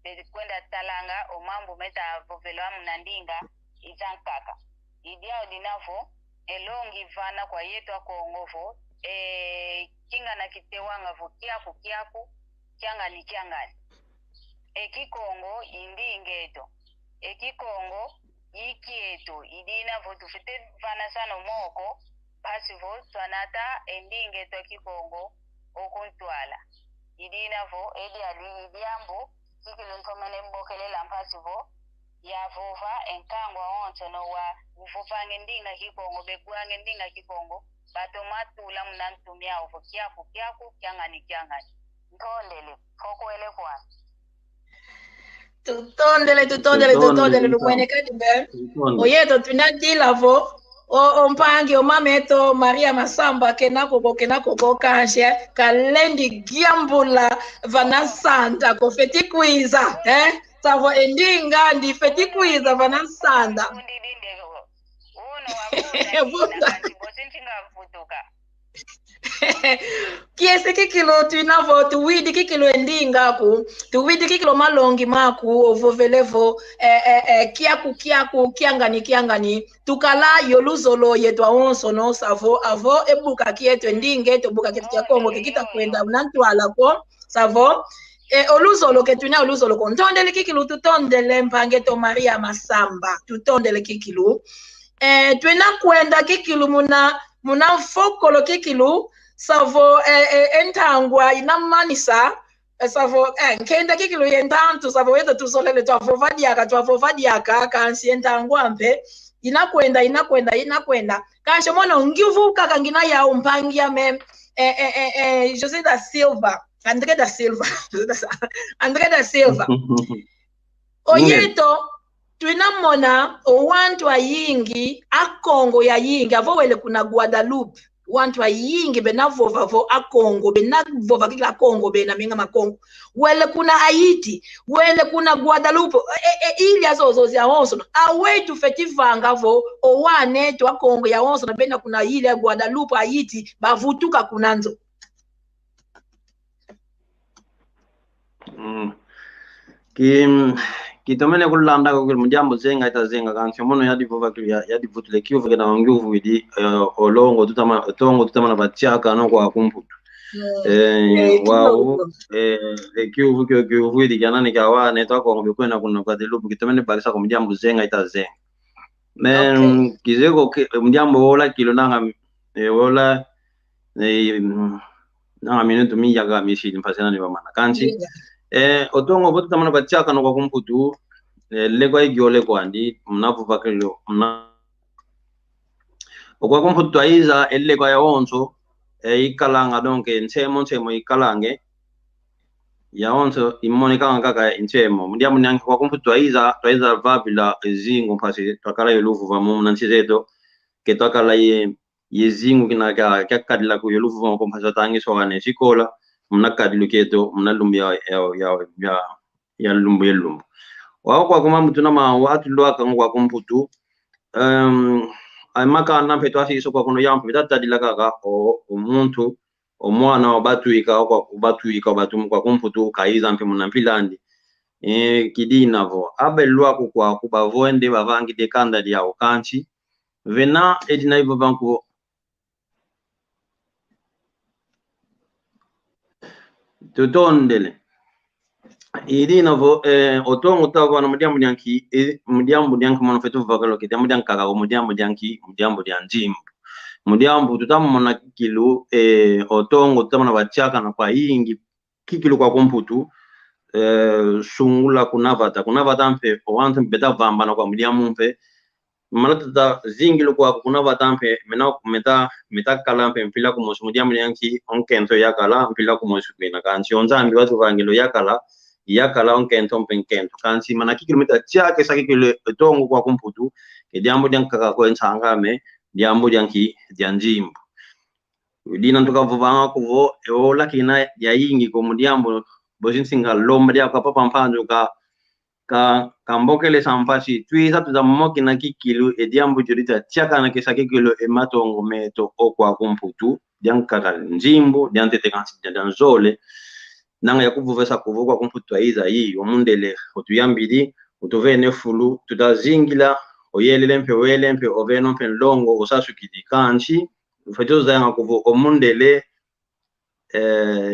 bekwenda talanga omambu meta vovelwa mnandinga izankaka idia odinavo elongi vana kwa yetu akongo vo kinga na kitewanga vo kiaku kyangani Kikongo indingeto Kikongo yikieto idina vo tufite vana sana moko basi vo twanata endingeto Kikongo okuntwala idina vo idiambo kikilo ntomene mbokelela mpasi vo yavova enkangwa onto no wa ufufange ndinga Kikongo bekuange ndinga Kikongo batomatula mnantumia ovo kiaku kyangani ntondele fokwele kwa tutondele lumweneka dimbe oyeto tunadila vo ompangi omameto Maria Masamba kenako kanshe kalendi giambula vanasanda ko feti kwiza savo endinga ndi feti kwiza vanasanda kiese kikilo tuinavo tuwidi kikilo endinga ku tuwidi kikilo malongi maku ovovelevo kiaku kiangani tukala yoluzolo yetwa onso no savo avo ebuka kieto endinge to buka kieto kya Kongo kikita kwenda unantwala ko savo oluzolo ketuna oluzolo ko ntondele kikilo tutondele mpange to Maria Masamba tutondele kikilo twena kwenda kikilo muna fokolo kikilo savo entangwa inamanisa savo nkenda kikilo yentantu savo weto tusolele twavovadiaka kansi entangwa mpe inakwenda kanshi mono ngivuka kangina ya umpangia me José da Silva André da Silva oyeto twinamona owantu ayingi akongo ya yingi avowele kuna Guadalupe wantu ayingi benavova vo akongo benavova kila Kongo benamenga makongo wele kuna Haiti wele kuna Guadalupe ili azozozi ya onso awetu fetivanga vo owane tu akongo ya onso na bena kuna ili ya Guadalupe Haiti bavutuka kunanzo kitomene kulanda ko mujambo zenga itazenga kansi mono yadivova yadivutule kiuvu kena wanguvu widi olongo tutama na batiaka no kwa kumputu wao kiuvu widi kanani kawa netwa ko ngobekwena kuno kwa delubu kitomene balisa ko mujambo zenga itazenga men kizego mujambo wola kilo nanga wola nanga minuto miyaga mishili mpasena ni bamana kansi otongo botu tamana bachaka no kwa kumputu lego igiole kwandi mnavuva kilo okwa kumputu aiza lego ya onso ikalanga donke nsemo ikalange ya onso imoneka ngaka inchemo mundia munyanki kwa kumpu twaiza vabila zingu mpasi twakala yeluvu vamu nanchizeto ke twakala yezingu kinaka kyakadila ku yeluvu vamu mpasi tangi soane sikola munakadilu keto munalumbi ya lumbu yelumbu wao kwa kuma mutuna ma watu lwaka ngwa kumputu amaka nampe twasiso kwa kuno yampe tatadila kaka omuntu omwana wabatuika kwa kumputu kaiza mpe munampilandi kidina vo abelwa kwa kubavoende bavangi dekanda ya okanchi vena edina ivo banku tutondele idina vo otongo tawa na mudiambu yanki mono fetu vakalo kiti mudianka ka mudiambu yanjimbu mudiambu tutamona kilu otongo tutamona bachaka na kwa ingi kikilu kwa kumputu sungula kunavata mpe owantu beta vamba na kwa mudiambu mpe malata zingilu kwa kunavata mpe meta kala mpe mpila kumosu mudiambu yanki onkento yakala mpila kumosu kwina kanchi onzambi watu vangilo yakala onkento mpenkento kanchi mana kikilu chake sakikile otongo kwa kumputu diambu diankaka kwa nsangame diambu dianki dianjimbu dina tukavuvanga kuvo eola kina ya ingi ko mudiambu bosinsinga lomba dia kwa papa mpanzo ka mbokele sampasi twiza tuzamoki na kikilu diambu jurita chaka na kisaki kilo matongo meto okwa kumputu diankaka njimbu diantete kansi dianzole nanga yakuvuvesa kuvukwa kumputu aiza yi omundele otuyambidi utuvene fulu tutazingila oyelempe oveno mpe longo osasukidi kanchi fetoza yanga kuvo omundele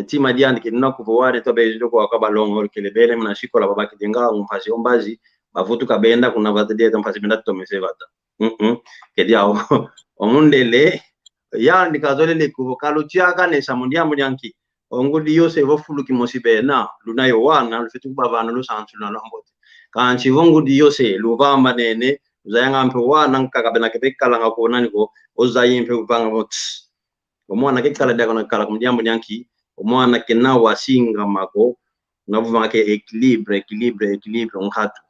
tima diandi kinna kuvo ware to bezo ko akaba longo kelebele mna shikola babaki denga umpasi ombazi bavutu kabenda kuna batede mpasi benda to mesevata kedia omundele yandi kazolele kuvo kaluchiaka ne samundia munyanki ongudi yose vofulu kimosibe na lunayo wana lufetu babana lusansu na lambote kanchi vongudi yose luvamba nene uzayanga mpe wana nkakabena kepekala ngakona niko ozayimpe upanga bot omwana kekala daga nakala kumdiambo nyanki omwana kena wasinga mako navuva ke equilibre ngatu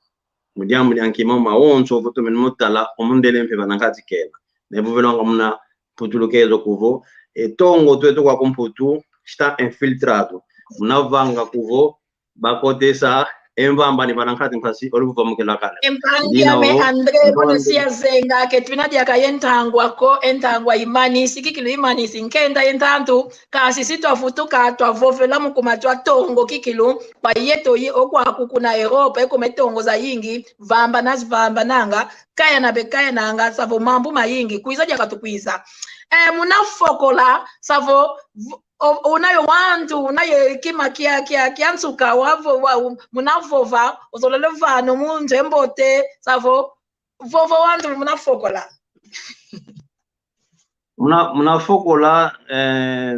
mudiambo nyanki mama onso voto men mutala omundele mpe banangati kena nebuvelo muna putulukezo kuvo etongo tweto kwa komputu está infiltrado munavanga kuvo bakotesa emvamba ni banankati mpasi oluva mukela kale empangia me Andre bonosia zenga ke twinadia ka yentangwa ko entangwa imani sikikilu imani sinkenda yentantu kasi sitwafutuka twavovela mukumatwa tongo kikilu pa yeto yi okwa kukuna Europa ekumetongo za yingi vamba nazivamba nanga kaya na bekaya nanga savo mambu mayingi kuiza dia katukwiza munafokola savo unayo wantu unaye kima kiansuka wavo munavova uzolelevano munje mbote savo vovo wantu munafokola munafokola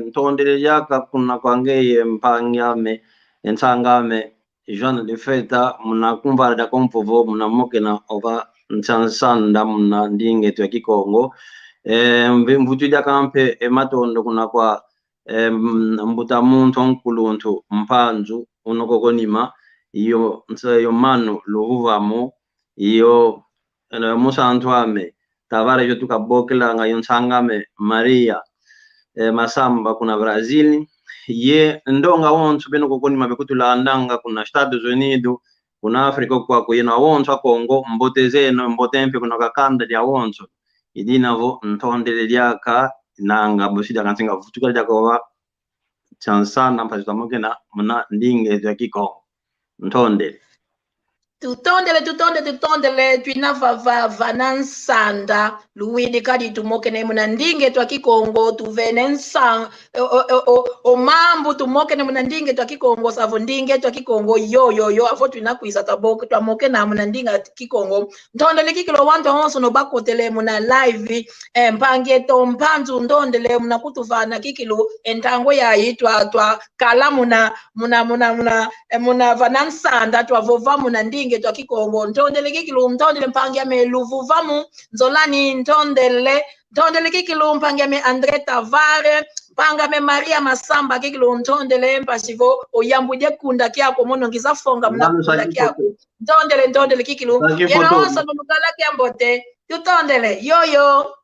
ntondele yaka kuna kwangeye mpangame ensangame Joan de Feta munakumva da kompovo munamoke na ova nchansanda muna ndinge tu Kikongo mvutu dia kampe ematondo kuna kwa mbuta muntu onkuluntu mpanzu unokokonima iyo nsayo manu luhuvamo iyo musantu ame tavara yo tukabokela nga yonsangame Maria Masamba kuna Brazil ye ndonga wonso beno kokonima bekutula andanga kuna Estados Unidos kuna Afrika kwa kuyena wonso Kongo mbotezeno mbotempe kuna kakanda dia wonso idinavo ntondele lyaka nanga bosida kansinga futuka jako chansana mpazita mokena muna ndinge ya Kikongo ntondele tutondele twina vanansanda luwidi kadi tumokene muna ndinge twa Kikongo tuvene nsanga omambu tumokene muna ndinge twa Kikongo savo ndinge twa Kikongo yo afo twina kuisa taboke twamokena muna ndinga Kikongo ntondele kikilo wantu onso no bakotele muna live mpange to mpanzu ndondele muna kutuvana kikilo entango ya yitwa kala muna vanansanda twavova muna ndinge ndinge twa kikongo ntondele kikilu ntondele mpangia me luvuvamu nzolani ntondele kikilu mpangia me Andre Tavare panga me Maria Masamba kikilu ntondele mpasivo oyambudye kunda kyako mono ngizafonga mna kunda kyako ntondele kikilu yena osa nukala kyambote tutondele yoyo